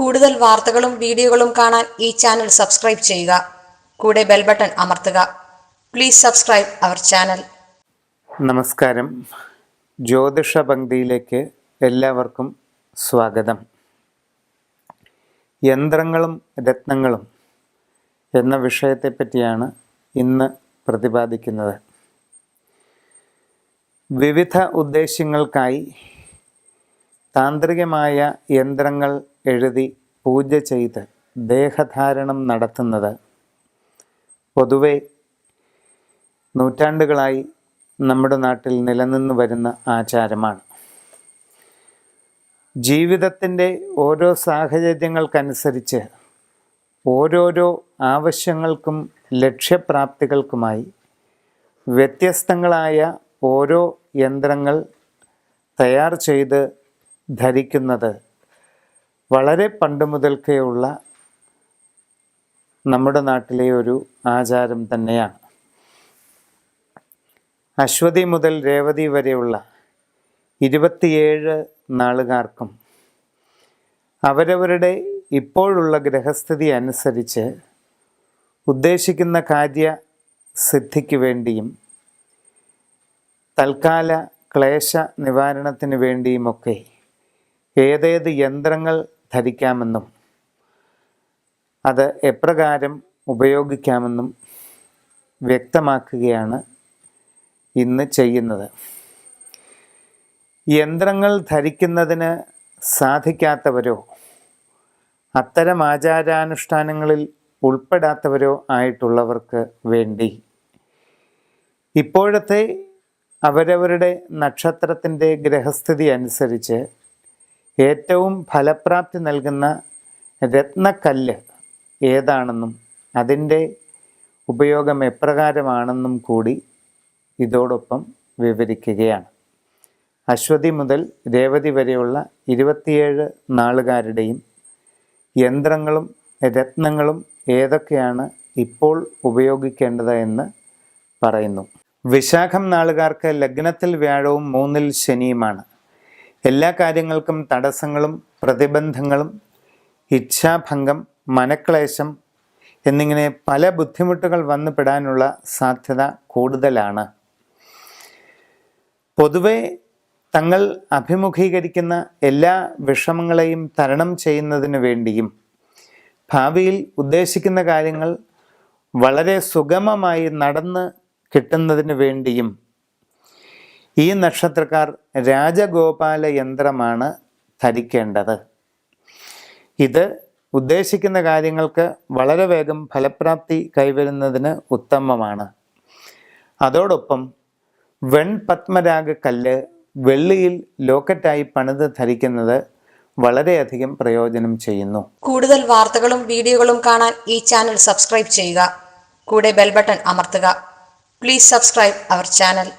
കൂടുതൽ വാർത്തകളും വീഡിയോകളും കാണാൻ ഈ ചാനൽ സബ്സ്ക്രൈബ് ചെയ്യുക. കൂടെ ബെൽ ബട്ടൺ അമർത്തുക. Please subscribe our channel. നമസ്കാരം. ജ്യോതിഷ പങ്ക്തിയിലേക്ക് എല്ലാവർക്കും സ്വാഗതം. യന്ത്രങ്ങളും രത്നങ്ങളും എന്ന വിഷയത്തെപ്പറ്റിയാണ് ഇന്ന് പ്രതിപാദിക്കുന്നത്. വിവിധ ഉദ്ദേശ്യങ്ങൾക്കായി താന്ത്രികമായ യന്ത്രങ്ങൾ എഴുതി പൂജ ചെയ്ത് ദേഹധാരണം നടത്തുന്നത് പൊതുവെ നൂറ്റാണ്ടുകളായി നമ്മുടെ നാട്ടിൽ നിലനിന്നു വരുന്ന ആചാരമാണ്. ജീവിതത്തിൻ്റെ ഓരോ സാഹചര്യങ്ങൾക്കനുസരിച്ച് ഓരോരോ ആവശ്യങ്ങൾക്കും ലക്ഷ്യപ്രാപ്തികൾക്കുമായി വ്യത്യസ്തങ്ങളായ ഓരോ യന്ത്രങ്ങൾ തയ്യാർ ചെയ്ത് ധരിക്കുന്നത് വളരെ പണ്ട് മുതൽക്കേയുള്ള നമ്മുടെ നാട്ടിലെ ഒരു ആചാരം തന്നെയാണ്. അശ്വതി മുതൽ രേവതി വരെയുള്ള 27 നാളുകാർക്കും അവരവരുടെ ഇപ്പോഴുള്ള ഗ്രഹസ്ഥിതി അനുസരിച്ച് ഉദ്ദേശിക്കുന്ന കാര്യസിദ്ധിക്ക് വേണ്ടിയും തൽക്കാല ക്ലേശ നിവാരണത്തിന് വേണ്ടിയുമൊക്കെ ഏതേത് യന്ത്രങ്ങൾ ധരിക്കാമെന്നും അത് എപ്രകാരം ഉപയോഗിക്കാമെന്നും വ്യക്തമാക്കുകയാണ് ഇന്ന് ചെയ്യുന്നത്. യന്ത്രങ്ങൾ ധരിക്കുന്നതിന് സാധിക്കാത്തവരോ അത്തരം ആചാരാനുഷ്ഠാനങ്ങളിൽ ഉൾപ്പെടാത്തവരോ ആയിട്ടുള്ളവർക്ക് വേണ്ടി ഇപ്പോഴത്തെ അവരവരുടെ നക്ഷത്രത്തിൻ്റെ ഗ്രഹസ്ഥിതി അനുസരിച്ച് ഏറ്റവും ഫലപ്രാപ്തി നൽകുന്ന രത്നക്കല്ല് ഏതാണെന്നും അതിൻ്റെ ഉപയോഗം എപ്രകാരമാണെന്നും കൂടി ഇതോടൊപ്പം വിവരിക്കുകയാണ്. അശ്വതി മുതൽ രേവതി വരെയുള്ള 27 നാളുകാരുടെയും യന്ത്രങ്ങളും രത്നങ്ങളും ഏതൊക്കെയാണ് ഇപ്പോൾ ഉപയോഗിക്കേണ്ടത് എന്ന് പറയുന്നു. വിശാഖം നാളുകാർക്ക് ലഗ്നത്തിൽ വ്യാഴവും 3-ൽ ശനിയുമാണ്. എല്ലാ കാര്യങ്ങൾക്കും തടസ്സങ്ങളും പ്രതിബന്ധങ്ങളും ഇച്ഛാഭംഗം, മനക്ലേശം എന്നിങ്ങനെ പല ബുദ്ധിമുട്ടുകൾ വന്നുപെടാനുള്ള സാധ്യത കൂടുതലാണ്. പൊതുവെ തങ്ങൾ അഭിമുഖീകരിക്കുന്ന എല്ലാ വിഷമങ്ങളെയും തരണം ചെയ്യുന്നതിന് വേണ്ടിയും ഭാവിയിൽ ഉദ്ദേശിക്കുന്ന കാര്യങ്ങൾ വളരെ സുഗമമായി നടന്ന് കിട്ടുന്നതിന് വേണ്ടിയും ഈ നക്ഷത്രക്കാർ രാജഗോപാല യന്ത്രമാണ് ധരിക്കേണ്ടത്. ഇത് ഉദ്ദേശിക്കുന്ന കാര്യങ്ങൾക്ക് വളരെ വേഗം ഫലപ്രാപ്തി കൈവരുന്നതിന് ഉത്തമമാണ്. അതോടൊപ്പം വെൺപത്മരാഗ കല്ല് വെള്ളിയിൽ ലോക്കറ്റായി പണിത് ധരിക്കുന്നത് വളരെയധികം പ്രയോജനം ചെയ്യുന്നു. കൂടുതൽ വാർത്തകളും വീഡിയോകളും കാണാൻ ഈ ചാനൽ സബ്സ്ക്രൈബ് ചെയ്യുക. കൂടെ ബെൽ ബട്ടൺ അമർത്തുക. Please subscribe our channel.